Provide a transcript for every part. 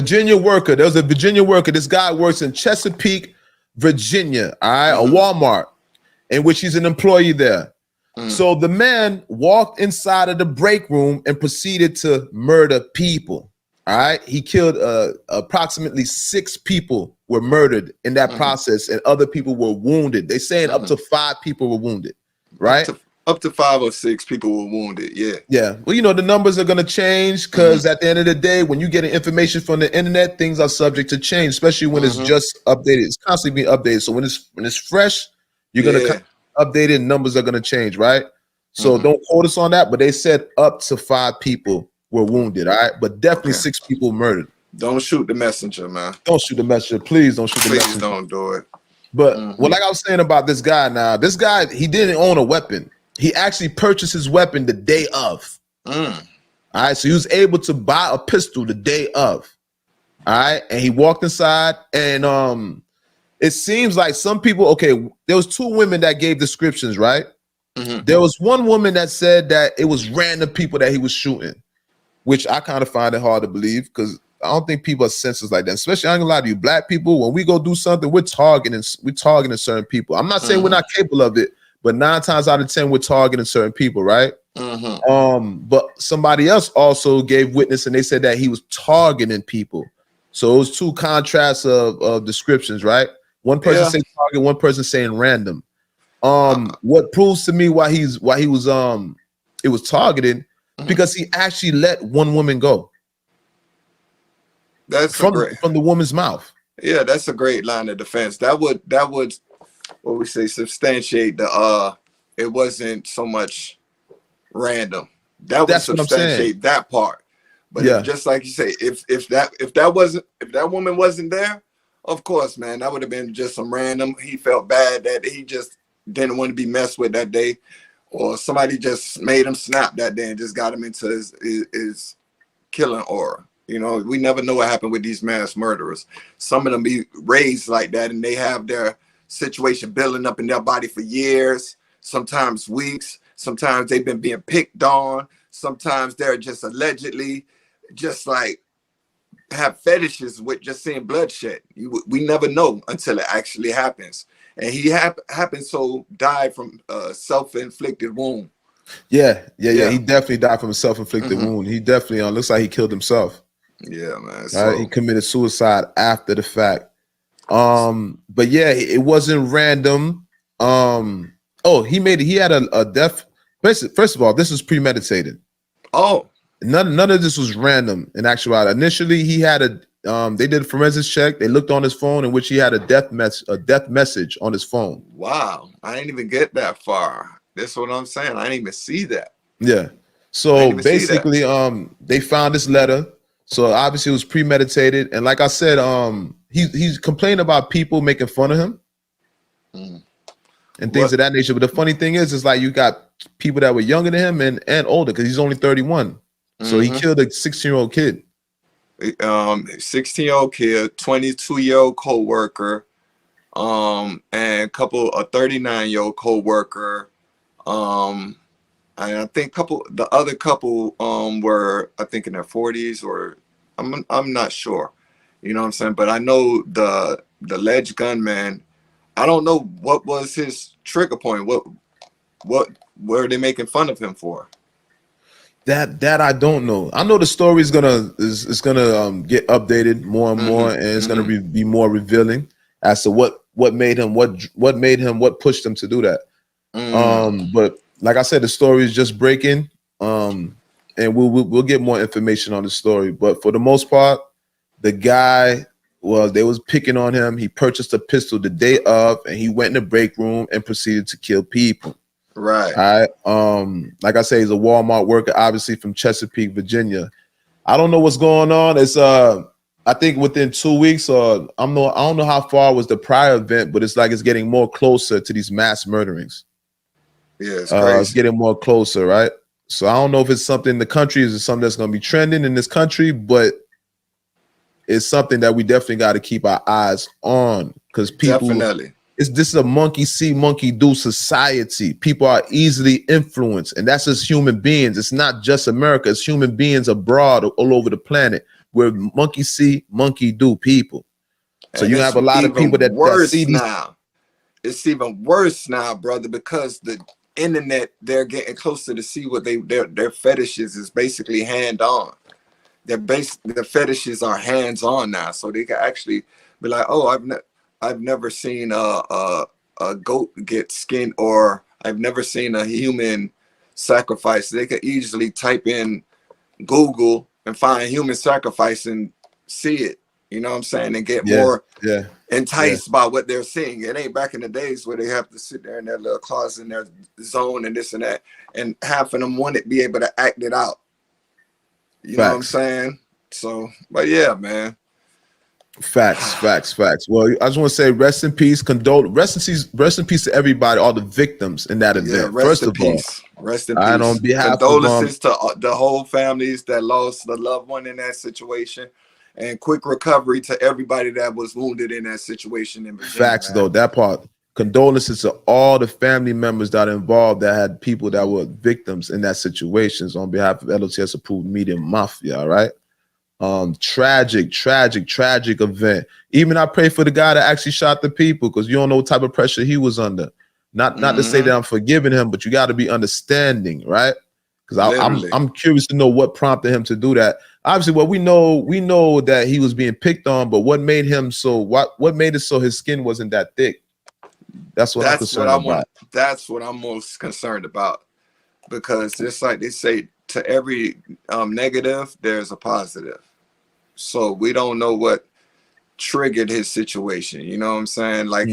Virginia worker. There was a Virginia worker. This guy works in Chesapeake, Virginia. All right, a Walmart, in which he's an employee there. So the man walked inside of the break room and proceeded to murder people. All right, he killed approximately 6 people were murdered in that process, and other people were wounded. They saying up to 5 people were wounded, right? Up to 5 or 6 people were wounded. Yeah. Yeah. Well, you know, the numbers are going to change because at the end of the day, when you get information from the internet, things are subject to change, especially when it's just updated. It's constantly being updated. So when it's fresh, you're going to update it and numbers are going to change, right? So don't quote us on that, but they said up to 5 people were wounded, all right? But definitely 6 people murdered. Don't shoot the messenger, man. Don't shoot the messenger. Please don't shoot the messenger. Please don't do it. But well, like I was saying about this guy now, this guy, he didn't own a weapon. He actually purchased his weapon the day of. All right, so he was able to buy a pistol the day of. All right, and he walked inside, and it seems like some people, okay, there was 2 women that gave descriptions, right? There was one woman that said that it was random people that he was shooting, which I kind of find it hard to believe because I don't think people are senseless like that. Especially, I ain't gonna lie to you, black people, when we go do something, we're targeting certain people. I'm not saying we're not capable of it, but 9 times out of 10, we're targeting certain people, right? But somebody else also gave witness, and they said that he was targeting people. So it was 2 contrasts of descriptions, right? One person saying target, one person saying random. What proves to me why he was it was targeted because he actually let one woman go. That's from the woman's mouth. Yeah, that's a great line of defense. That would what we say substantiate the it wasn't so much random. That would substantiate that part. But just like you say, if that woman wasn't there, of course, man, that would have been just some random. He felt bad that he just didn't want to be messed with that day, or somebody just made him snap that day and just got him into his killing aura. You know, we never know what happened with these mass murderers. Some of them be raised like that, and they have their situation building up in their body for years, sometimes weeks. Sometimes they've been being picked on. Sometimes they're just allegedly just like have fetishes with just seeing bloodshed. We never know until it actually happens. And he died from a self-inflicted wound. Yeah. He definitely died from a self-inflicted wound. He definitely looks like he killed himself. Yeah, man. So he committed suicide after the fact. But yeah, it wasn't random. He had a death. First of all, this was premeditated. Oh, none of this was random in actuality. Initially, he had they did a forensics check. They looked on his phone in which he had a death message on his phone. Wow, I didn't even get that far. That's what I'm saying. I didn't even see that. Yeah. So basically, they found this letter. So obviously it was premeditated. And like I said, he's complaining about people making fun of him and things of that nature. But the funny thing is like you got people that were younger than him and older because he's only 31. So he killed a 16-year-old kid. 16-year-old kid, 22-year-old co-worker, and a 39-year-old co-worker. And I think the other couple were, I think, in their 40s, or I'm not sure. You know what I'm saying? But I know the alleged gunman, I don't know what was his trigger point. What were they making fun of him for? That I don't know. I know the story is gonna get updated more and more, and it's gonna be more revealing as to what made him what pushed him to do that. But like I said, the story is just breaking, and we'll get more information on the story. But for the most part, the guy they was picking on him. He purchased a pistol the day of, and he went in the break room and proceeded to kill people. Right. All right. Like I say, he's a Walmart worker, obviously from Chesapeake, Virginia. I don't know what's going on. It's I think within 2 weeks, I don't know how far was the prior event, but it's like it's getting more closer to these mass murderings. Yeah, it's crazy. It's getting more closer, right? So I don't know if it's something in the country, is it something that's going to be trending in this country, but it's something that we definitely got to keep our eyes on because people. Definitely. This is a monkey see, monkey do society. People are easily influenced, and that's just human beings. It's not just America. It's human beings abroad all over the planet. where monkey see, monkey do people. So and you have a lot of people that see these. Now. It's even worse now, brother, because the internet, they're getting closer to see what their fetishes is basically hand on. The fetishes are hands on now, so they can actually be like, oh, I've never seen a goat get skinned, or I've never seen a human sacrifice. They could easily type in Google and find human sacrifice and see it. You know what I'm saying? And get more enticed by what they're seeing. It ain't back in the days where they have to sit there in their little closet in their zone and this and that, and half of them want to be able to act it out. You know what I'm saying? So, but yeah, man. Facts. Well, I just want to say rest in peace, rest in peace to everybody, all the victims in that event. First of all, rest in peace. And on behalf condolences to the whole families that lost the loved one in that situation, and quick recovery to everybody that was wounded in that situation in Virginia. Facts, though, that part. Condolences to all the family members that are involved, that had people that were victims in that situations, on behalf of LOTS Approved Media Mafia, all right? Tragic event. Even I pray for the guy that actually shot the people, because you don't know what type of pressure he was under. Not to say that I'm forgiving him, but you got to be understanding, right? Because I'm curious to know what prompted him to do that. Obviously, well, we know that he was being picked on, but what made him so what made it so his skin wasn't that thick? That's what I'm concerned about. That's what I'm most concerned about, because it's like they say, to every negative, there's a positive. So we don't know what triggered his situation. You know what I'm saying? Like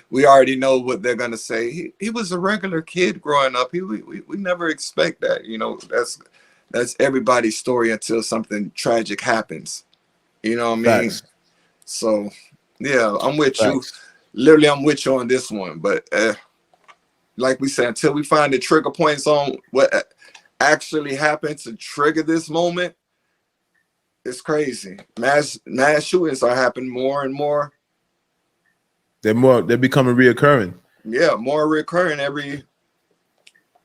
we already know what they're gonna say. He was a regular kid growing up. We never expect that. You know, that's everybody's story until something tragic happens. You know what I mean? So yeah, I'm with you. Literally, I'm with you on this one. But like we said, until we find the trigger points on what actually happened to trigger this moment, it's crazy. Mass shootings are happening more and more. They're becoming reoccurring. Yeah, more recurring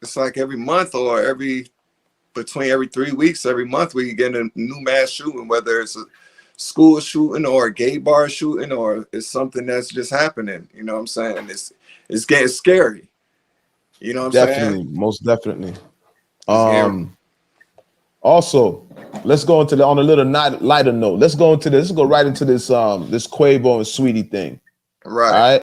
it's like every month, or between every 3 weeks, every month we get a new mass shooting, whether it's a school shooting or a gay bar shooting, or it's something that's just happening. You know what I'm saying? It's getting scary. You know what I'm saying? Most definitely. Also, let's go into on a little lighter note. Let's go right into this this Quavo and Sweetie thing. Right. All right.